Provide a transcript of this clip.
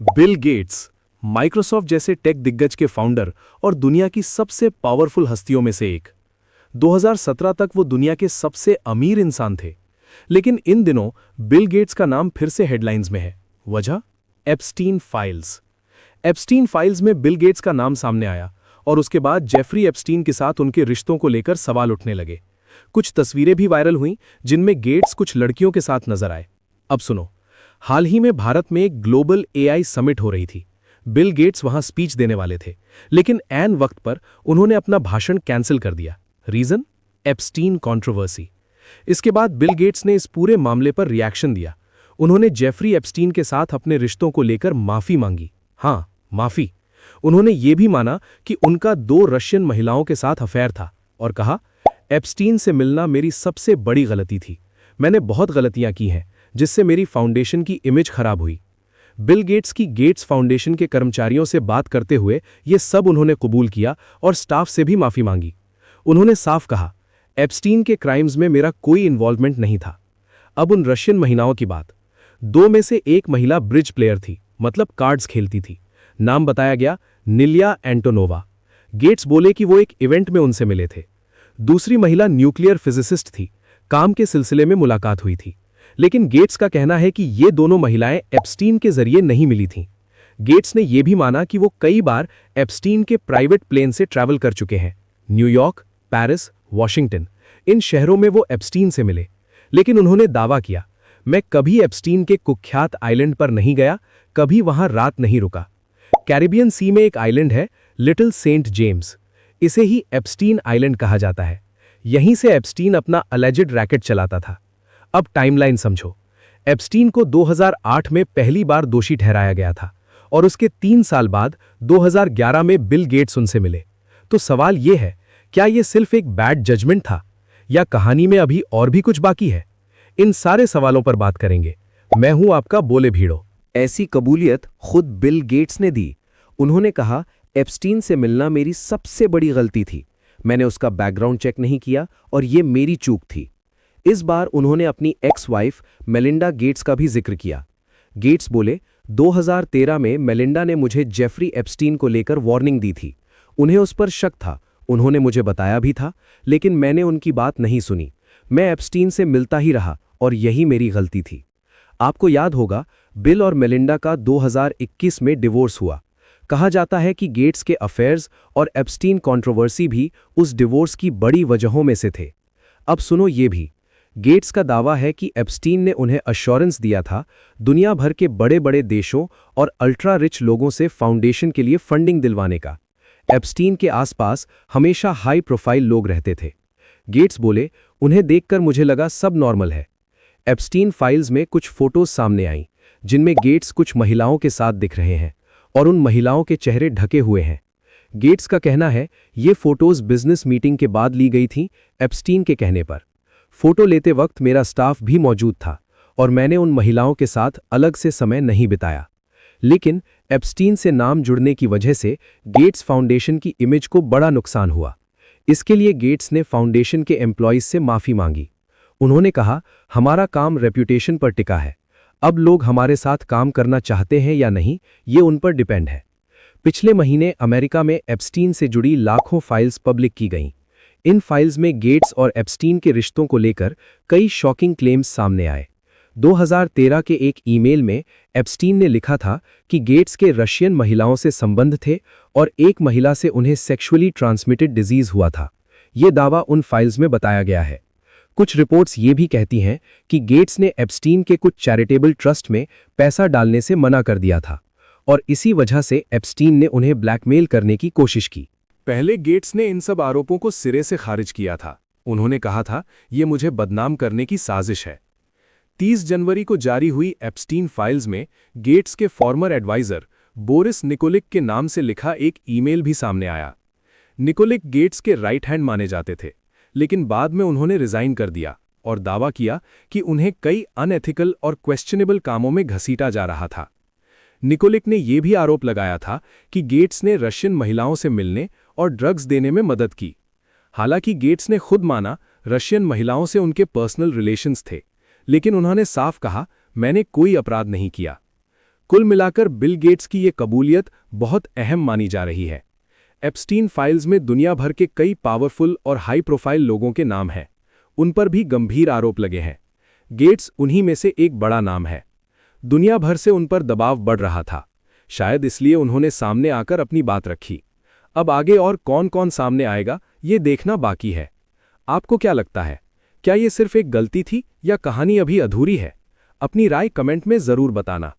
Bill Gates, Microsoft जैसे take दिग्गज के फाउंडर और दुनिया की सबसे पावरफुल हस्तियों में से एक। 2017 तक वो दुनिया के सबसे अमीर इंसान थे। लेकिन इन दिनों बिल गेट्स का नाम फिर से हेडलाइंस में है। वजह? Epstein files. एप्स्टीन फाइल्स में बिल गेट्स का नाम सामने आया और उसके बाद जेफरी एप्स्टीन के साथ उनके रिश्तों को लेकर सवाल उठने लगे। कुछ तस्वीरें भी वायरल हुईं जिनमें गेट्स कुछ लड़कियों के साथ नजर आए। अब सुनो, हाल ही में भारत में एक ग्लोबल एआई समिट हो रही थी। बिल गेट्स वहां स्पीच देने वाले थे, लेकिन ऐन वक्त पर उन्होंने अपना भाषण कैंसिल कर दिया। रीजन? Epstein controversy. इसके बाद बिल गेट्स ने इस पूरे मामले पर रिएक्शन दिया। उन्होंने जेफरी एप्स्टीन के साथ अपने रिश्तों को लेकर माफी मांगी। हाँ, माफी। उन्होंने ये भी माना कि उनका 2 रशियन महिलाओं के साथ अफेयर था और कहा, एप्स्टीन से मिलना मेरी सबसे बड़ी गलती थी। मैंने बहुत गलतियां की हैं, जिससे मेरी फाउंडेशन की इमेज खराब हुई। बिल गेट्स की गेट्स फाउंडेशन के कर्मचारियों से बात करते हुए ये सब उन्होंने कबूल किया और स्टाफ से भी माफी मांगी। उन्होंने साफ कहा, एप्स्टीन के क्राइम्स में मेरा कोई इन्वॉल्वमेंट नहीं था। अब उन रशियन महिलाओं की बात। 2 में से एक महिला ब्रिज प्लेयर थी, मतलब कार्ड्स खेलती थी। नाम बताया गया निलिया एंटोनोवा। गेट्स बोले कि वो एक इवेंट में उनसे मिले थे। दूसरी महिला न्यूक्लियर फिजिसिस्ट थी। काम के सिलसिले में मुलाकात हुई थी। लेकिन गेट्स का कहना है कि ये दोनों महिलाएं एप्स्टीन के जरिए नहीं मिली थीं। गेट्स ने यह भी माना कि वो कई बार एप्स्टीन के प्राइवेट प्लेन से ट्रैवल कर चुके हैं। न्यूयॉर्क, पेरिस, वॉशिंगटन, इन शहरों में वो एप्स्टीन से मिले। लेकिन उन्होंने दावा किया, मैं कभी एप्स्टीन के कुख्यात आइलैंड पर नहीं गया, कभी वहां रात नहीं रुका। कैरिबियन सी में एक आइलैंड है, लिटिल सेंट जेम्स। इसे ही एप्स्टीन आइलैंड कहा जाता है। यहीं से एप्स्टीन अपना अलेजेड रैकेट चलाता था। अब टाइमलाइन समझो। एप्स्टीन को 2008 में पहली बार दोषी ठहराया गया था और उसके 3 साल बाद 2011 में बिल गेट्स उनसे मिले। तो सवाल यह है, क्या यह सिर्फ एक बैड जजमेंट था या कहानी में अभी और भी कुछ बाकी है? इन सारे सवालों पर बात करेंगे। मैं हूं आपका बोले भीड़ो। ऐसी कबूलियत खुद बिल गेट्स ने दी। उन्होंने कहा, एप्स्टीन से मिलना मेरी सबसे बड़ी गलती थी। मैंने उसका बैकग्राउंड चेक नहीं किया और ये मेरी चूक थी। इस बार उन्होंने अपनी एक्स वाइफ मेलिंडा गेट्स का भी जिक्र किया। गेट्स बोले, 2013 में मेलिंडा ने मुझे जेफरी एप्स्टीन को लेकर वार्निंग दी थी। उन्हें उस पर शक था, उन्होंने मुझे बताया भी था, लेकिन मैंने उनकी बात नहीं सुनी। मैं एप्स्टीन से मिलता ही रहा और यही मेरी गलती थी। आपको याद होगा, बिल और मेलिंडा का 2021 में डिवोर्स हुआ। कहा जाता है कि गेट्स के अफेयर्स और एप्स्टीन कंट्रोवर्सी भी उस डिवोर्स की बड़ी वजहों में से थे। अब सुनो ये भी। गेट्स का दावा है कि एप्स्टीन ने उन्हें अश्योरेंस दिया था दुनिया भर के बड़े-बड़े देशों और अल्ट्रा रिच लोगों से फाउंडेशन के लिए फंडिंग दिलवाने का। एप्स्टीन के आसपास हमेशा हाई प्रोफाइल लोग रहते थे। गेट्स बोले, उन्हें देखकर मुझे लगा सब नॉर्मल है। एप्स्टीन फाइल्स में कुछ फोटोज सामने आईं, जिनमें गेट्स कुछ महिलाओं के साथ दिख रहे हैं और उन महिलाओं के चेहरे ढके हुए हैं। गेट्स का कहना है, ये फोटोज बिजनेस मीटिंग के बाद ली गई थीं, एप्स्टीन के कहने पर। फोटो लेते वक्त मेरा स्टाफ भी मौजूद था और मैंने उन महिलाओं के साथ अलग से समय नहीं बिताया। लेकिन एप्स्टीन से नाम जुड़ने की वजह से गेट्स फाउंडेशन की इमेज को बड़ा नुकसान हुआ। इसके लिए गेट्स ने फाउंडेशन के एम्प्लॉइज से माफी मांगी। उन्होंने कहा, हमारा काम रेप्यूटेशन पर टिका है। अब लोग हमारे साथ काम करना चाहते हैं या नहीं, ये उन पर डिपेंड है। पिछले महीने अमेरिका में एप्स्टीन से जुड़ी लाखों फाइल्स पब्लिक की गईं। इन फाइल्स में गेट्स और एप्स्टीन के रिश्तों को लेकर कई शॉकिंग क्लेम्स सामने आए। 2013 के एक ईमेल में एप्स्टीन ने लिखा था कि गेट्स के रशियन महिलाओं से संबंध थे और एक महिला से उन्हें सेक्सुअली ट्रांसमिटेड डिजीज हुआ था। ये दावा उन फाइल्स में बताया गया है। कुछ रिपोर्ट्स ये भी कहती हैं कि गेट्स ने एप्स्टीन के कुछ चैरिटेबल ट्रस्ट में पैसा डालने से मना कर दिया था और इसी वजह से एप्स्टीन ने उन्हें ब्लैकमेल करने की कोशिश की। पहले गेट्स ने इन सब आरोपों को सिरे से खारिज किया था। उन्होंने कहा था, ये मुझे बदनाम करने की साजिश है। 30 जनवरी को जारी हुई एप्स्टीन फाइल्स में गेट्स के फॉर्मर एडवाइजर बोरिस निकोलिक के नाम से लिखा एक ईमेल भी सामने आया। निकोलिक गेट्स के राइट हैंड माने जाते थे, लेकिन बाद में उन्होंने रिजाइन कर दिया और दावा किया कि उन्हें कई अनएथिकल और क्वेश्चनेबल कामों में घसीटा जा रहा था। निकोलिक ने यह भी आरोप लगाया था कि गेट्स ने रशियन महिलाओं से मिलने और ड्रग्स देने में मदद की। हालांकि गेट्स ने खुद माना रशियन महिलाओं से उनके पर्सनल रिलेशंस थे, लेकिन उन्होंने साफ कहा, मैंने कोई अपराध नहीं किया। कुल मिलाकर बिल गेट्स की ये कबूलियत बहुत अहम मानी जा रही है। एप्स्टीन फाइल्स में दुनिया भर के कई पावरफुल और हाई प्रोफाइल लोगों के नाम हैं। उन पर भी गंभीर आरोप लगे हैं। गेट्स उन्हीं में से एक बड़ा नाम है। दुनिया भर से उन पर दबाव बढ़ रहा था। शायद इसलिए उन्होंने सामने आकर अपनी बात रखी। अब आगे और कौन-कौन सामने आएगा, ये देखना बाकी है। आपको क्या लगता है? क्या ये सिर्फ एक गलती थी या कहानी अभी अधूरी है? अपनी राय कमेंट में ज़रूर बताना।